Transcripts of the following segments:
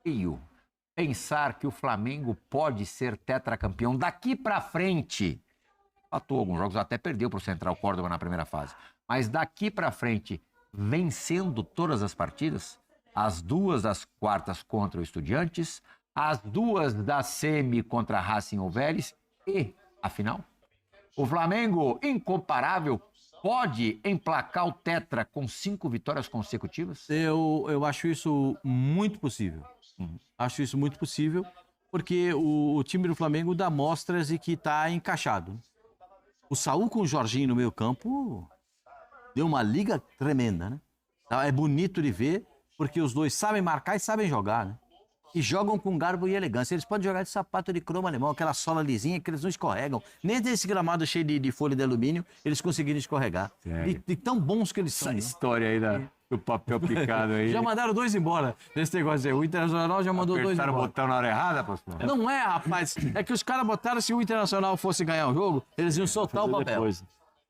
feio pensar que o Flamengo pode ser tetracampeão daqui para frente. Empatou alguns jogos, até perdeu para o Central Córdoba na primeira fase. Mas daqui para frente, vencendo todas as partidas, as 2 das quartas contra o Estudiantes, as 2 da semi contra Racing ou Vélez e a final. O Flamengo, incomparável, pode emplacar o tetra com 5 vitórias consecutivas? Eu acho isso muito possível. Acho isso muito possível, porque o time do Flamengo dá mostras de que está encaixado. O Saúl com o Jorginho no meio campo deu uma liga tremenda, né? É bonito de ver, porque os dois sabem marcar e sabem jogar, né? E jogam com garbo e elegância. Eles podem jogar de sapato de cromo alemão, aquela sola lisinha que eles não escorregam. Nem desse gramado cheio de folha de alumínio, eles conseguiram escorregar. De tão bons que eles são. Essa história aí do papel picado aí. Já mandaram 2 embora nesse negócio aí. O Internacional já mandou 2 embora. Apertaram o botão na hora errada, pastor? Não é, rapaz. É que os caras botaram, se o Internacional fosse ganhar o jogo, eles iam soltar o papel. Depois.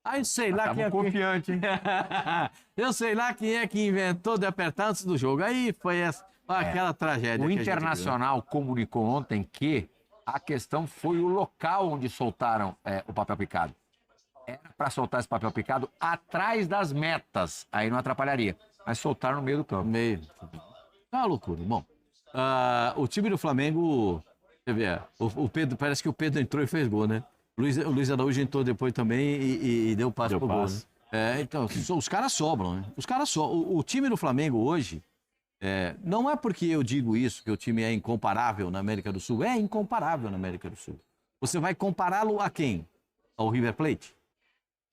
Aí sei lá quem é confiante, hein? Eu sei lá quem é que inventou de apertar antes do jogo. Aí foi aquela tragédia. O Internacional comunicou ontem que a questão foi o local onde soltaram o papel picado. Era para soltar esse papel picado atrás das metas. Aí não atrapalharia. Mas soltaram no meio do campo. É uma loucura. Bom, o time do Flamengo... Quer ver? O Pedro, parece que o Pedro entrou e fez gol, né? O Luiz Araújo entrou depois também e deu passe pro gol. Né? Então, os caras sobram, né? Os caras sobram. O time do Flamengo hoje... não é porque eu digo isso que o time é incomparável na América do Sul. É incomparável na América do Sul. Você vai compará-lo a quem? Ao River Plate?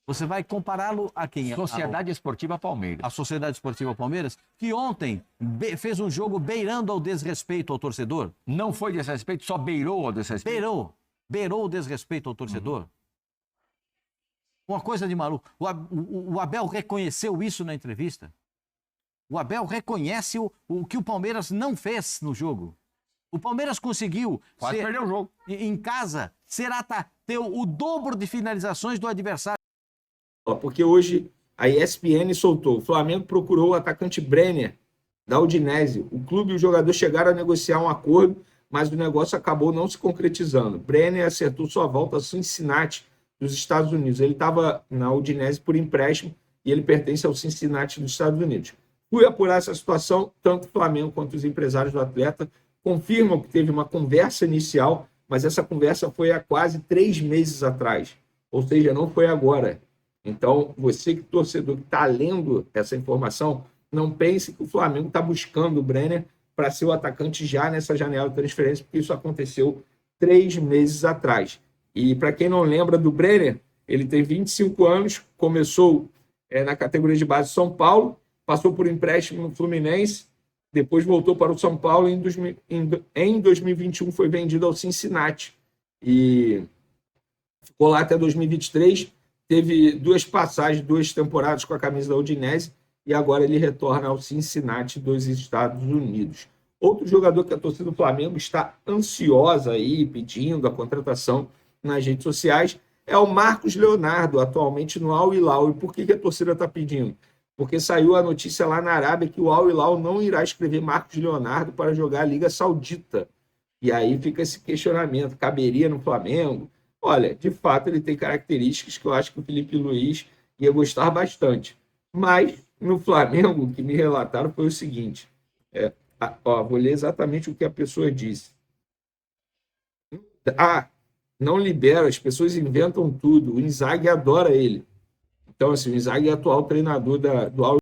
Você vai compará-lo a quem? Sociedade Esportiva Palmeiras. A Sociedade Esportiva Palmeiras, que ontem fez um jogo beirando ao desrespeito ao torcedor. Não foi desrespeito, só beirou ao desrespeito. Beirou o desrespeito ao torcedor. Uma coisa de maluco. O Abel reconheceu isso na entrevista. O Abel reconhece o que o Palmeiras não fez no jogo. O Palmeiras conseguiu... Quase perdeu o jogo. Em casa, ter o dobro de finalizações do adversário. Porque hoje a ESPN soltou. O Flamengo procurou o atacante Brenner, da Udinese. O clube e o jogador chegaram a negociar um acordo, mas o negócio acabou não se concretizando. Brenner acertou sua volta a Cincinnati, dos Estados Unidos. Ele estava na Udinese por empréstimo e ele pertence ao Cincinnati dos Estados Unidos. Fui apurar essa situação, tanto o Flamengo quanto os empresários do atleta confirmam que teve uma conversa inicial, mas essa conversa foi há quase 3 meses atrás, ou seja, não foi agora. Então, você que torcedor que está lendo essa informação, não pense que o Flamengo está buscando o Brenner para ser o atacante já nessa janela de transferência, porque isso aconteceu 3 meses atrás. E para quem não lembra do Brenner, ele tem 25 anos, começou na categoria de base de São Paulo, passou por empréstimo no Fluminense, depois voltou para o São Paulo e em 2021 foi vendido ao Cincinnati. E ficou lá até 2023, teve 2 passagens, 2 temporadas com a camisa da Udinese e agora ele retorna ao Cincinnati dos Estados Unidos. Outro jogador que a torcida do Flamengo está ansiosa aí, pedindo a contratação nas redes sociais, é o Marcos Leonardo, atualmente no Al Hilal. E por que a torcida está pedindo? Porque saiu a notícia lá na Arábia que o Al Hilal não irá escrever Marcos Leonardo para jogar a Liga Saudita. E aí fica esse questionamento, caberia no Flamengo? Olha, de fato ele tem características que eu acho que o Felipe Luiz ia gostar bastante. Mas no Flamengo, o que me relataram foi o seguinte, vou ler exatamente o que a pessoa disse. Não libera, as pessoas inventam tudo, o Inzaghi adora ele. Então, assim, o Inzaghi é atual treinador do Al.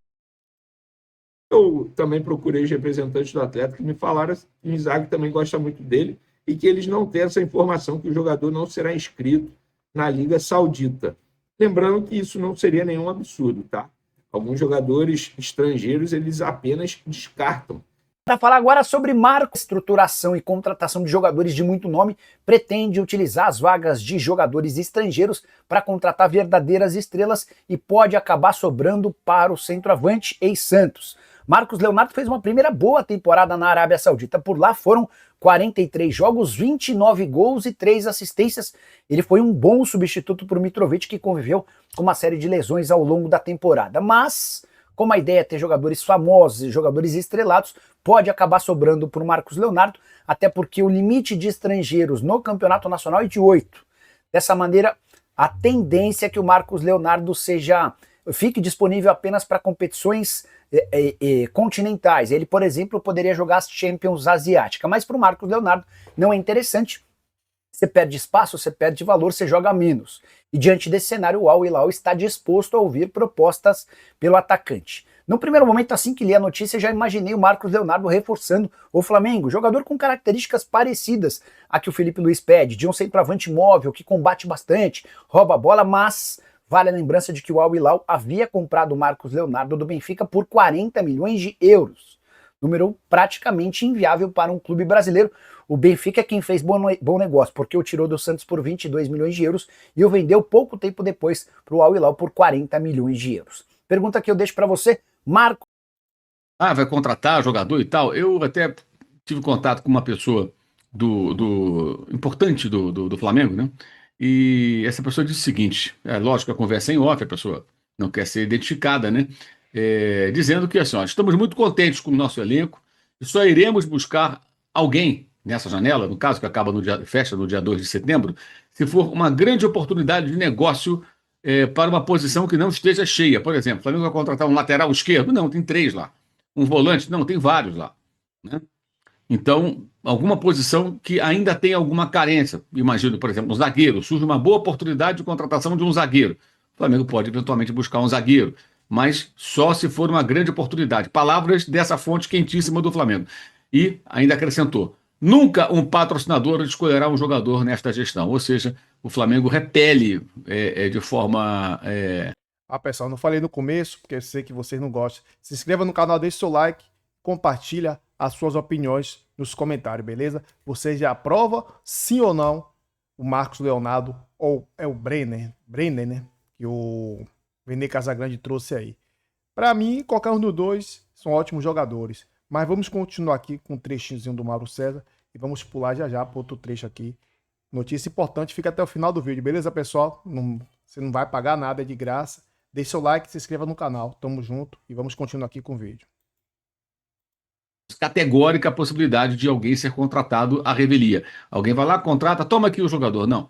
Eu também procurei os representantes do atleta que me falaram que o Inzaghi também gosta muito dele e que eles não têm essa informação que o jogador não será inscrito na Liga Saudita. Lembrando que isso não seria nenhum absurdo, tá? Alguns jogadores estrangeiros, eles apenas descartam. Para falar agora sobre Marcos, estruturação e contratação de jogadores de muito nome, pretende utilizar as vagas de jogadores estrangeiros para contratar verdadeiras estrelas e pode acabar sobrando para o centroavante ex-Santos. Marcos Leonardo fez uma primeira boa temporada na Arábia Saudita. Por lá foram 43 jogos, 29 gols e 3 assistências. Ele foi um bom substituto para o Mitrovic, que conviveu com uma série de lesões ao longo da temporada. Mas, como a ideia é ter jogadores famosos e jogadores estrelados, pode acabar sobrando para o Marcos Leonardo, até porque o limite de estrangeiros no campeonato nacional é de 8. Dessa maneira, a tendência é que o Marcos Leonardo fique disponível apenas para competições continentais. Ele, por exemplo, poderia jogar as Champions Asiática, mas para o Marcos Leonardo não é interessante. Você perde espaço, você perde valor, você joga menos. E diante desse cenário, o Al Hilal está disposto a ouvir propostas pelo atacante. No primeiro momento, assim que li a notícia, já imaginei o Marcos Leonardo reforçando o Flamengo, jogador com características parecidas a que o Felipe Luiz pede, de um centroavante móvel, que combate bastante, rouba a bola, mas vale a lembrança de que o Al Hilal havia comprado o Marcos Leonardo do Benfica por 40 milhões de euros. Número praticamente inviável para um clube brasileiro. O Benfica é quem fez bom negócio, porque o tirou do Santos por 22 milhões de euros e o vendeu pouco tempo depois para o Al Hilal por 40 milhões de euros. Pergunta que eu deixo para você, Marco. Vai contratar jogador e tal. Eu até tive contato com uma pessoa importante do Flamengo, né? E essa pessoa disse o seguinte: lógico, a conversa é em off, a pessoa não quer ser identificada, né? Dizendo que assim, ó, estamos muito contentes com o nosso elenco e só iremos buscar alguém nessa janela, no caso que acaba fecha no dia 2 de setembro, se for uma grande oportunidade de negócio para uma posição que não esteja cheia. Por exemplo, o Flamengo vai contratar um lateral esquerdo? Não, tem 3 lá. Um volante? Não, tem vários lá, né? Então, alguma posição que ainda tem alguma carência. Imagino, por exemplo, um zagueiro. Surge uma boa oportunidade de contratação de um zagueiro. O Flamengo pode eventualmente buscar um zagueiro, mas só se for uma grande oportunidade. Palavras dessa fonte quentíssima do Flamengo. E ainda acrescentou: nunca um patrocinador escolherá um jogador nesta gestão. Ou seja, o Flamengo repele de forma... pessoal, não falei no começo, porque eu sei que vocês não gostam. Se inscreva no canal, deixe seu like, compartilha as suas opiniões nos comentários, beleza? Você já aprova, sim ou não, o Marcos Leonardo, ou é o Brenner, né? Que o Vene Casagrande trouxe aí. Para mim, qualquer um dos dois são ótimos jogadores. Mas vamos continuar aqui com um trechinho do Mauro César e vamos pular já para outro trecho aqui. Notícia importante, fica até o final do vídeo, beleza, pessoal? Você não vai pagar nada, é de graça. Deixe seu like, se inscreva no canal. Tamo junto e vamos continuar aqui com o vídeo. Categórica a possibilidade de alguém ser contratado à revelia. Alguém vai lá, contrata, toma aqui o jogador. Não.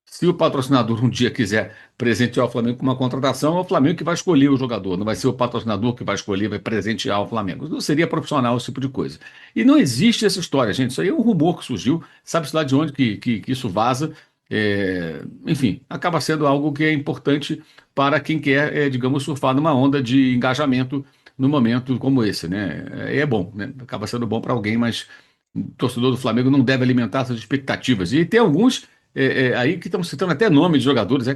Se o patrocinador um dia quiser presentear o Flamengo com uma contratação, é o Flamengo que vai escolher o jogador. Não vai ser o patrocinador que vai escolher, vai presentear o Flamengo. Não seria profissional esse tipo de coisa. E não existe essa história, gente. Isso aí é um rumor que surgiu. Sabe-se lá de onde que isso vaza. Enfim, acaba sendo algo que é importante para quem quer, digamos, surfar numa onda de engajamento num momento como esse, né? É bom, né? Acaba sendo bom para alguém, mas o torcedor do Flamengo não deve alimentar essas expectativas. E tem alguns aí que estão citando até nome de jogadores.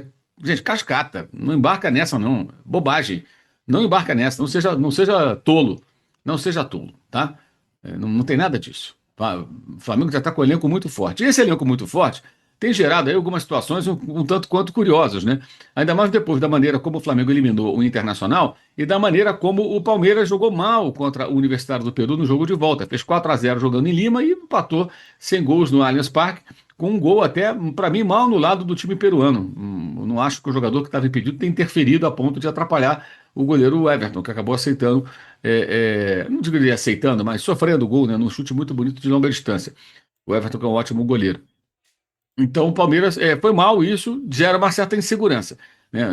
Gente, cascata, não embarca nessa não, bobagem. Não embarca nessa, não seja tolo. Não seja tolo, tá? Não tem nada disso. O Flamengo já está com um elenco muito forte. E esse elenco muito forte tem gerado aí algumas situações um tanto quanto curiosas, né? Ainda mais depois da maneira como o Flamengo eliminou o Internacional e da maneira como o Palmeiras jogou mal contra o Universitário do Peru no jogo de volta. Fez 4-0 jogando em Lima e empatou sem gols no Allianz Parque, com um gol até, para mim, mal anulado do time peruano. Não acho que o jogador que estava impedido tenha interferido a ponto de atrapalhar o goleiro Everton, que acabou aceitando, não diria aceitando, mas sofrendo o gol, né, num chute muito bonito de longa distância. O Everton que é um ótimo goleiro. Então o Palmeiras foi mal, isso gera uma certa insegurança, né,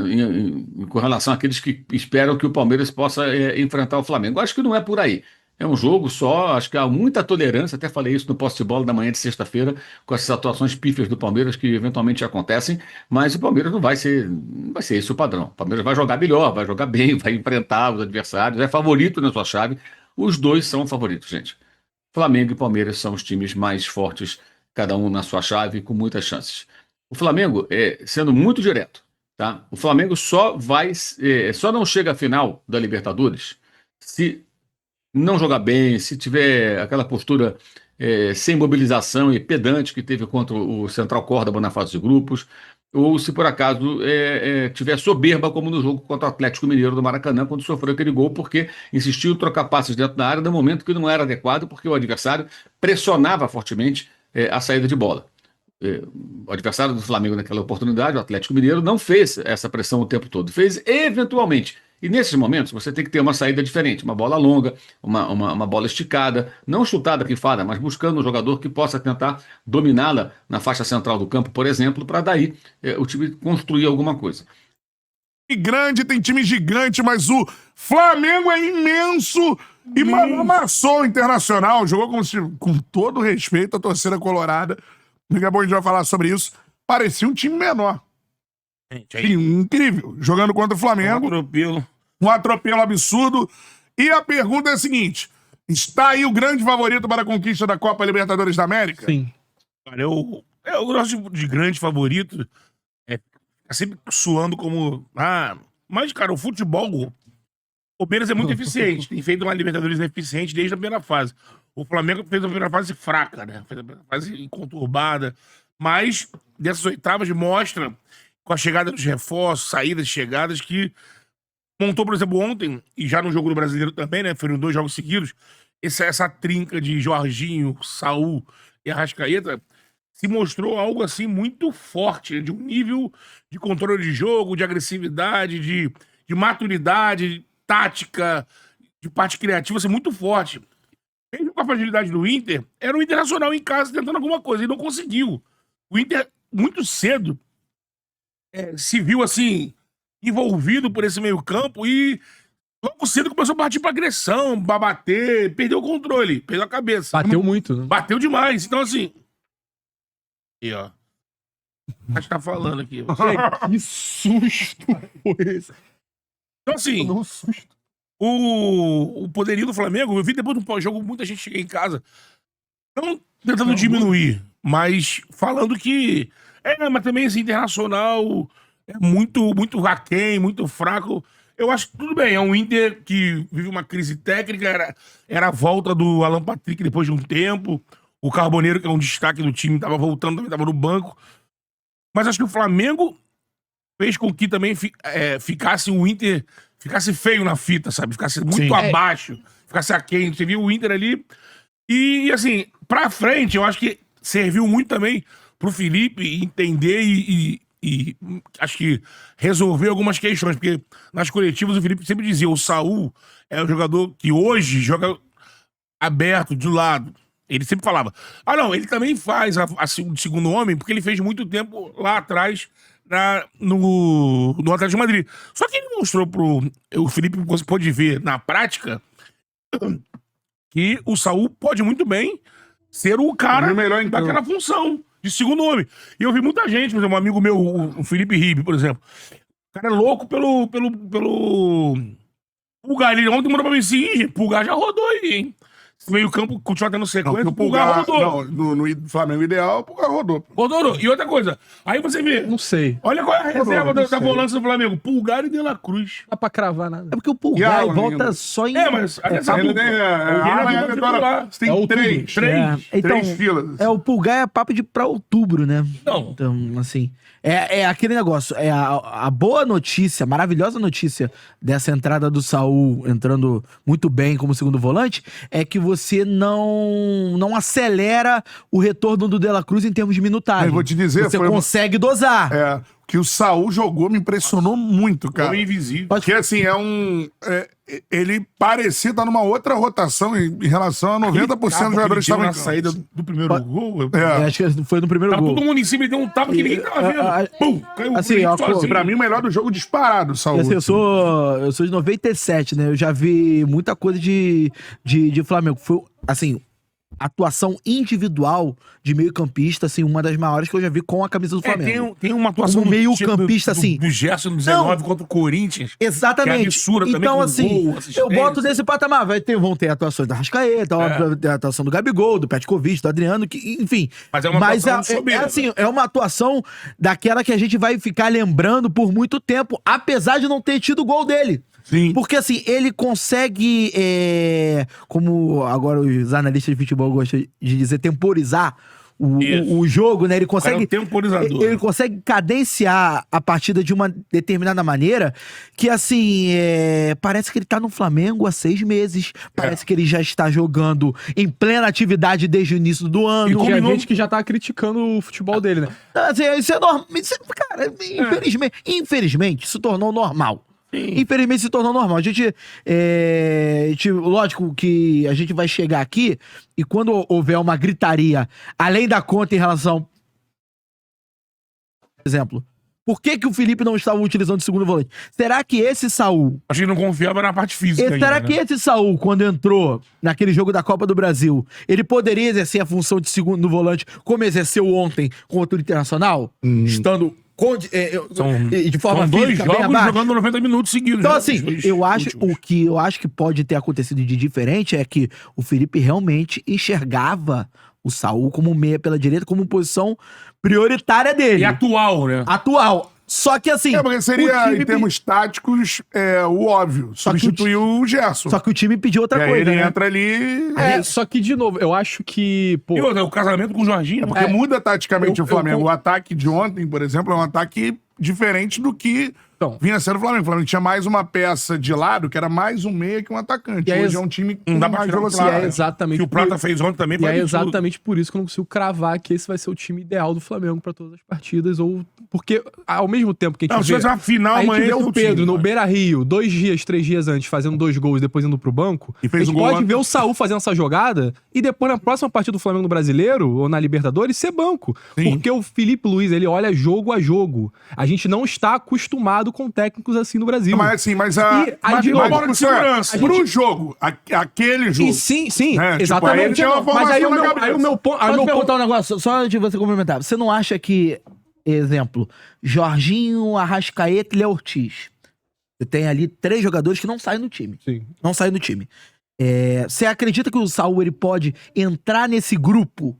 com relação àqueles que esperam que o Palmeiras possa enfrentar o Flamengo. Acho que não é por aí. É um jogo só, acho que há muita tolerância, até falei isso no posse de bola da manhã de sexta-feira, com essas atuações pífias do Palmeiras que eventualmente acontecem, mas o Palmeiras não vai ser esse o padrão. O Palmeiras vai jogar melhor, vai jogar bem, vai enfrentar os adversários, é favorito na sua chave. Os dois são favoritos, gente. Flamengo e Palmeiras são os times mais fortes, cada um na sua chave, com muitas chances. O Flamengo, sendo muito direto, tá? O Flamengo só não chega à final da Libertadores se não jogar bem, se tiver aquela postura sem mobilização e pedante que teve contra o Central Córdoba na fase de grupos, ou se por acaso tiver soberba, como no jogo contra o Atlético Mineiro do Maracanã, quando sofreu aquele gol, porque insistiu em trocar passes dentro da área no momento que não era adequado, porque o adversário pressionava fortemente a saída de bola. O adversário do Flamengo naquela oportunidade, o Atlético Mineiro, não fez essa pressão o tempo todo. Fez eventualmente. E nesses momentos você tem que ter uma saída diferente, uma bola longa, uma bola esticada, não chutada que fada, mas buscando um jogador que possa tentar dominá-la na faixa central do campo, por exemplo, para daí o time construir alguma coisa. E grande, tem time gigante, mas o Flamengo é imenso e amassou o Internacional. Jogou com todo respeito à torcida colorada. Daqui a pouco a gente vai falar sobre isso. Parecia um time menor. Sim, incrível. Jogando contra o Flamengo. Um atropelo absurdo. E a pergunta é a seguinte: está aí o grande favorito para a conquista da Copa Libertadores da América? Sim. Cara, eu gosto de grande favorito. Tá sempre suando como... mas, cara, o futebol... O Palmeiras é muito eficiente. Tem feito uma Libertadores eficiente desde a primeira fase. O Flamengo fez a primeira fase fraca, né? Fez a primeira fase conturbada. Mas, dessas oitavas, mostra, com a chegada dos reforços, saídas, chegadas, que montou, por exemplo, ontem, e já no jogo do Brasileiro também, né? Foram 2 jogos seguidos. Essa trinca de Jorginho, Saul e Arrascaeta se mostrou algo assim muito forte, né? De um nível de controle de jogo, de agressividade, de maturidade, tática, de parte criativa, assim, muito forte. Mesmo com a fragilidade do Inter, era o Internacional em casa tentando alguma coisa, e não conseguiu. O Inter, muito cedo, se viu, assim, envolvido por esse meio campo e logo cedo começou a partir pra agressão, pra bater, perdeu o controle, perdeu a cabeça. Bateu muito, né? Bateu demais. Então, assim... Aqui, ó. A gente tá falando aqui. Que susto foi esse? Então, assim... Um susto. O poderio do Flamengo, eu vi depois do pós-jogo, muita gente chega em casa, não tentando diminuir, mas falando que mas também esse Internacional é muito aquém, muito fraco. Eu acho que tudo bem, é um Inter que vive uma crise técnica, era a volta do Alan Patrick depois de um tempo, o Carboneiro, que é um destaque do time, tava voltando, também tava no banco, mas acho que o Flamengo fez com que também ficasse o Inter... Ficasse feio na fita, sabe? Ficasse muito abaixo. Ficasse aquém. Você viu o Inter ali. E, assim, pra frente, eu acho que serviu muito também pro Felipe entender e acho que resolver algumas questões. Porque nas coletivas o Felipe sempre dizia, o Saul é o jogador que hoje joga aberto, de lado. Ele sempre falava, não, ele também faz o segundo homem, porque ele fez muito tempo lá atrás... no Atlético de Madrid. Só que ele mostrou o Felipe pôde ver na prática que o Saul pode muito bem ser o cara daquela função de segundo homem. E eu vi muita gente, por exemplo, um amigo meu, o Felipe Ribe, por exemplo. O cara é louco pelo Pulgar. Ele ontem mandou pra mim assim, Pulgar já rodou aí, hein? Se meio campo continuar tendo sequência, o Pulgar rodou. Não, no Flamengo ideal, o Pulgar rodou. Rodou. E outra coisa, aí você vê. Não sei. Olha qual é a reserva da volância do Flamengo. Pulgar e De La Cruz. Não dá pra cravar nada. É porque o Pulgar Alan volta ainda. só em... Mas essa Você tem três. Então, Três filas. o Pulgar é papo pra outubro, né? Não. Então, assim, é aquele negócio, a boa notícia, a maravilhosa notícia dessa entrada do Saul entrando muito bem como segundo volante, é que você não acelera o retorno do De La Cruz em termos de minutagem. Eu vou te dizer, você consegue dosar. Que o Saul jogou me impressionou muito, cara. Homem invisível. Porque, assim, ele parecia estar numa outra rotação em relação a 90% dos jogadores que estavam na saída do primeiro gol. Acho que foi no primeiro Tava gol. todo mundo em cima, ele deu um tapa que ninguém tava vendo. Pum, caiu assim, o sozinho. Pra mim, o melhor do jogo disparado, Saul. Assim, eu sou de 97, né? Eu já vi muita coisa de Flamengo. Foi, assim, atuação individual de meio-campista, assim, uma das maiores que eu já vi com a camisa do Flamengo. Tem uma atuação Como meio-campista, assim. do Gerson no 19 contra o Corinthians. Exatamente. Que é absurda também, então, com assim, gol, eu boto nesse patamar. Vão ter atuações da Arrascaeta, a atuação do Gabigol, do Petkovic, do Adriano, que, enfim. Mas é uma atuação soberba. Assim, é uma atuação daquela que a gente vai ficar lembrando por muito tempo, apesar de não ter tido o gol dele. Sim. Porque, assim, ele consegue, como agora os analistas de futebol gostam de dizer, temporizar o jogo, né? Ele consegue, temporizador. Ele consegue cadenciar a partida de uma determinada maneira que, assim, parece que ele tá no Flamengo há 6 meses. Parece que ele já está jogando em plena atividade desde o início do ano. E tinha gente que já tá criticando o futebol dele, né? Assim, isso é normal. Cara, infelizmente, isso tornou normal. infelizmente se tornou normal. Lógico que a gente vai chegar aqui e quando houver uma gritaria além da conta em relação, por exemplo, por que o Felipe não estava utilizando o segundo volante? Será que esse Saul... Acho que não confiava na parte física ainda, Será que esse Saul, quando entrou naquele jogo da Copa do Brasil, ele poderia exercer a função de segundo volante como exerceu ontem contra o Internacional? Estando de forma São dois física bem jogos abaixo? jogando 90 minutos seguidos. Então, né? assim, Os dois o que eu acho que pode ter acontecido de diferente é que o Felipe realmente enxergava o Saul como meia pela direita, como posição prioritária dele. E atual, né? Atual. Só que assim... Porque seria, o time em termos táticos, o óbvio. Só que Substituir o Gerson. Só que o time pediu outra E aí coisa, ele né? entra ali... Só que, de novo, eu acho que... Pô, E outra, o casamento com o Jorginho. Porque muda taticamente Eu- o Flamengo. eu- O ataque de ontem, por exemplo, é um ataque diferente do que Então. vinha sendo o Flamengo. O Flamengo tinha mais uma peça de lado, que era mais um meia que um atacante. E aí Hoje é um time com Não dá pra mais tirar o velocidade. Prata. é exatamente Que o Prata fez ontem também E foi é absurdo. exatamente por isso que eu não consigo cravar que esse vai ser o time ideal do Flamengo pra todas as partidas. Ou porque, ao mesmo tempo que a Não, gente se fosse uma final a gente amanhã, vê é o outro Pedro time, no eu acho. Beira-Rio, 2 dias, 3 dias antes, fazendo 2 gols e depois indo pro banco. E fez a gente um gol pode antes. ver o Saul fazendo essa jogada e depois na próxima partida do Flamengo no Brasileiro ou na Libertadores ser banco. Sim. Porque o Felipe Luiz, ele olha jogo a jogo. A gente não está acostumado com técnicos assim no Brasil. Mas assim, mas E aí, de novo, bola de segurança. Pro jogo, aquele jogo. E sim, É, tipo, exatamente. aí ele tem uma Mas aí formação o na meu, cabeça. aí o meu ponto. Só te perguntar um negócio, só antes de você complementar. Você não acha que, exemplo, Jorginho, Arrascaeta e Léo Ortiz, você tem ali 3 jogadores que não saem do time. Sim. Não saem do time. Você acredita que o Saul ele pode entrar nesse grupo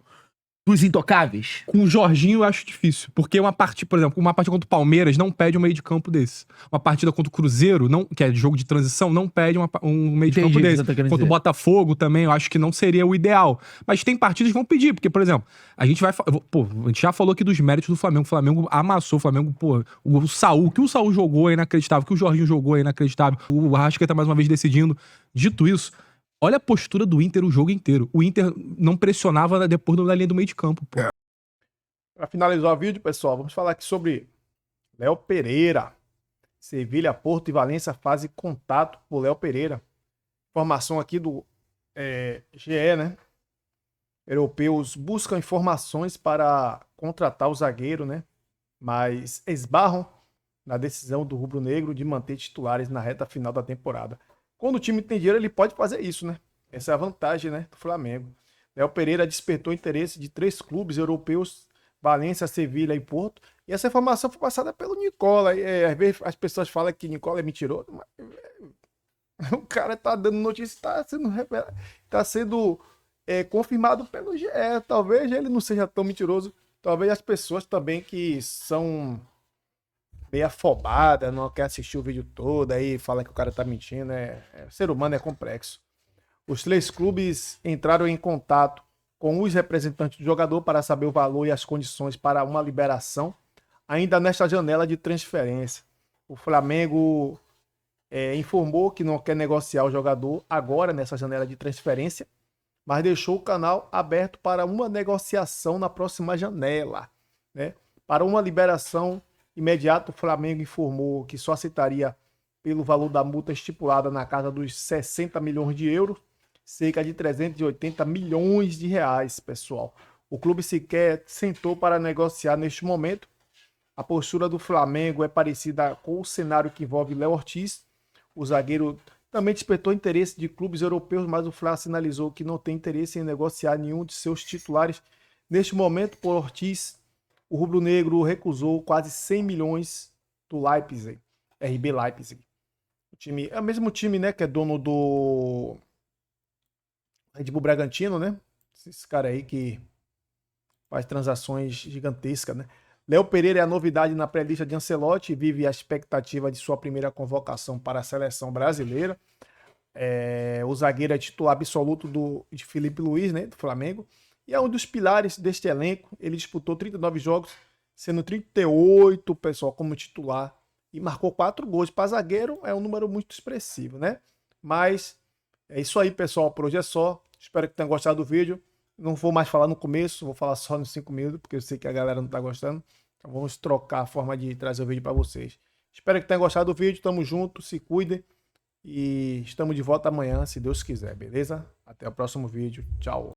dos intocáveis? Com o Jorginho eu acho difícil. Porque uma partida, por exemplo, uma partida contra o Palmeiras não pede um meio de campo desse. Uma partida contra o Cruzeiro, não, que é de jogo de transição, não pede um meio de Entendi campo o que desse. você tá querendo Contra o dizer. Botafogo também, eu acho que não seria o ideal. Mas tem partidas que vão pedir, porque, por exemplo, a gente vai. Pô, a gente já falou aqui dos méritos do Flamengo. O Flamengo amassou, o Flamengo, pô, o Saul, o que o Saul jogou é inacreditável, o que o Jorginho jogou é inacreditável. O Arrascaeta mais uma vez decidindo. Dito isso, olha a postura do Inter o jogo inteiro. O Inter não pressionava depois da linha do meio de campo, pô. Para finalizar o vídeo, pessoal, vamos falar aqui sobre Léo Pereira. Sevilha, Porto e Valência fazem contato por Léo Pereira. Informação aqui do GE, né? Europeus buscam informações para contratar o zagueiro, né? Mas esbarram na decisão do rubro-negro de manter titulares na reta final da temporada. Quando o time tem dinheiro, ele pode fazer isso, né? Essa é a vantagem, né, do Flamengo. Léo Pereira despertou interesse de 3 clubes europeus, Valência, Sevilha e Porto. E essa informação foi passada pelo Nicola. Às vezes as pessoas falam que Nicola é mentiroso, mas o cara tá dando notícia, tá sendo confirmado pelo GE. Talvez ele não seja tão mentiroso. Talvez as pessoas também que são meio afobadas, não quer assistir o vídeo todo, aí fala que o cara tá mentindo. O ser humano é complexo. Os 3 clubes entraram em contato com os representantes do jogador para saber o valor e as condições para uma liberação, ainda nesta janela de transferência. O Flamengo informou que não quer negociar o jogador agora nessa janela de transferência, mas deixou o canal aberto para uma negociação na próxima janela, né? Para uma liberação imediata, o Flamengo informou que só aceitaria pelo valor da multa estipulada na casa dos 60 milhões de euros, cerca de 380 milhões de reais, pessoal. O clube sequer sentou para negociar neste momento. A postura do Flamengo é parecida com o cenário que envolve Léo Ortiz. O zagueiro também despertou interesse de clubes europeus, mas o Fla sinalizou que não tem interesse em negociar nenhum de seus titulares. Neste momento, por Ortiz, o rubro-negro recusou quase 100 milhões do Leipzig, RB Leipzig. O time, é o mesmo time, né, que é dono do Red Bull Bragantino, né? Esse cara aí que faz transações gigantescas, né? Léo Pereira é a novidade na pré-lista de Ancelotti e vive a expectativa de sua primeira convocação para a seleção brasileira. O zagueiro é titular absoluto de Felipe Luiz, né, do Flamengo, e é um dos pilares deste elenco. Ele disputou 39 jogos, sendo 38, pessoal, como titular, e marcou 4 gols. Para zagueiro é um número muito expressivo, né? Mas é isso aí, pessoal. Por hoje é só. Espero que tenham gostado do vídeo. Não vou mais falar no começo, vou falar só nos 5 minutos, porque eu sei que a galera não tá gostando. Então vamos trocar a forma de trazer o vídeo para vocês. Espero que tenham gostado do vídeo. Tamo junto, se cuidem. E estamos de volta amanhã, se Deus quiser, beleza? Até o próximo vídeo. Tchau.